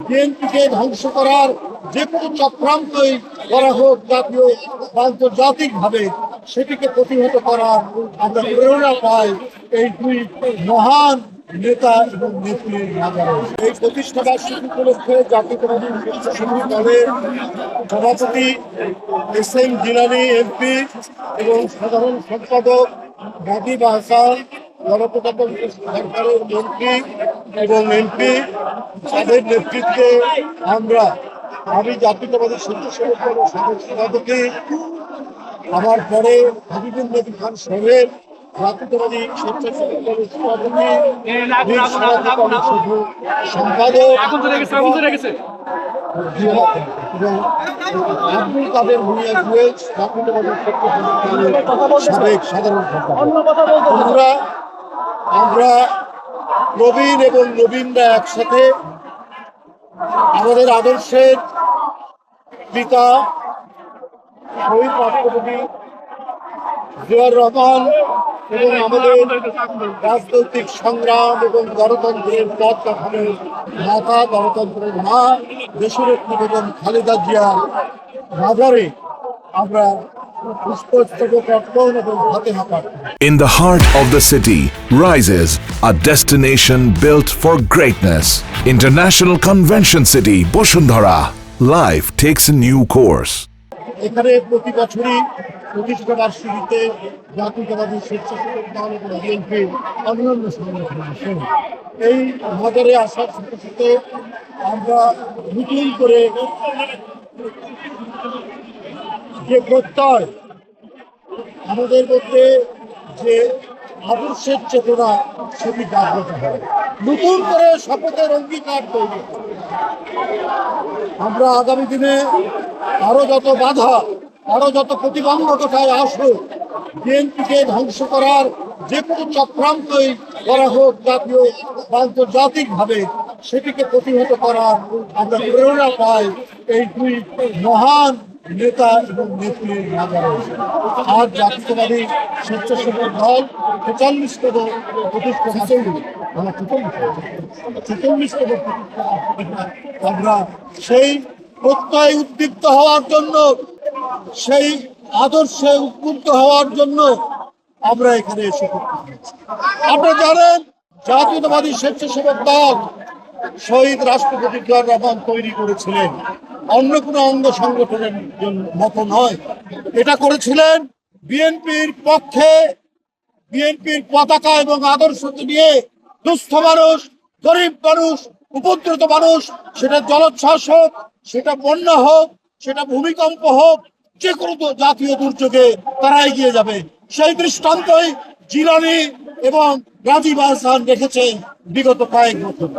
বিএনপিকে ধ্বংস করার যে কোনো চক্রান্তই করা হোক জাতীয় বা আন্তর্জাতিকভাবে সেটিকে প্রতিহত করার আমরা প্রেরণা পাই এই দুই মহান নেতা এবং নেত্রীর মাধ্যমে। এই প্রতিষ্ঠা বার্ষিকী উপলক্ষে জাতীয়তাবাদী স্বেচ্ছাসেবক দলের সভাপতি এস.এম. জিলানী এমপি এবং সাধারণ সম্পাদক রাজীব আহসান, গণপ্রজাতন্ত্রী সরকারের মন্ত্রী এবং এমপি তাদের নেতৃত্বে আমি জাতীয়তাবাদী স্বেচ্ছাসেবক দলের সভাপতি, আমার পরে হাবিবুল নবী খান সাহেব জাতীয়তাবাদী স্বেচ্ছাসেবক দলের সভাপতি, সম্পাদক এবং আব্দুল কাদের ভূঁইয়া জুয়েল জাতীয়তাবাদী স্বেচ্ছাসেবক দলের সাবেক সাধারণ সম্পাদক। আমরা প্রবীণ এবং নবীনরা একসাথে আমাদের আদর্শের পিতা শহীদ রাষ্ট্রপতি জিয়াউর রহমান এবং আমাদের রাজনৈতিক সংগ্রাম এবং গণতন্ত্রের পথ কাঠামোর মাতা, গণতন্ত্রের মা দেশনেত্রী বেগম খালেদা জিয়া মাজারে আমরা পুষ্পস্তবক অর্পণ এবং ফাতেহা পাঠ। In the heart of the city rises a destination built for greatness. International Convention City, Bosundhara. Life takes a new course. এখানে প্রতি বছরই প্রতিষ্ঠা বার্ষিকীতে জাতীয়তাবাদী স্বেচ্ছাসেবক দল এবং বিএনপির অন্যান্য সংগঠন আসেন। এই মাজারে আসার সাথে সাথে আমরা নতুন করে যে প্রত্যয় আমাদের মধ্যে যে আদর্শের চেতনা সেটি জাগ্রত হয়, নতুন করে শপথের অঙ্গীকার তৈরি। আমরা আগামী দিনে আরো যত বাধা, আরো যত প্রতিবন্ধকতায় আসুক, বিএনপিকে ধ্বংস করার যে কোনো চক্রান্তই করা হোক জাতীয় বা আন্তর্জাতিকভাবে সেটিকে প্রতিহত করার আমরা প্রেরণা পাই এই দুই মহান নেতা এবং নেত্রীর মাধ্যমে। আজ জাতীয়তাবাদী স্বেচ্ছাসেবক দল ৪৫তম প্রতিষ্ঠা আমরা সেই প্রত্যয় উদ্দীপ্ত হওয়ার জন্য, সেই আদর্শে উদ্বুদ্ধ হওয়ার জন্য আমরা এখানে এসে আপনারা জানেন জাতীয়তাবাদী স্বেচ্ছাসেবক দল শহীদ রাষ্ট্রপতি জিয়াউর রহমান তৈরি করেছিলেন, অন্য কোনো অঙ্গ সংগঠনের মতো নয়। এটা করেছিলেন বিএনপির পক্ষে, বিএনপির পতাকা এবং আদর্শকে নিয়ে দুস্থ মানুষ, গরিব মানুষ, উপদ্রুত মানুষ, সেটা জলোচ্ছ্বাস হোক, সেটা বন্যা হোক, সেটা ভূমিকম্প হোক, যে কোনো জাতীয় দুর্যোগে তারা এগিয়ে যাবে। সেই দৃষ্টান্তই জিলানী এবং রাজীব আহসান রেখেছেন বিগত কয়েক বছর।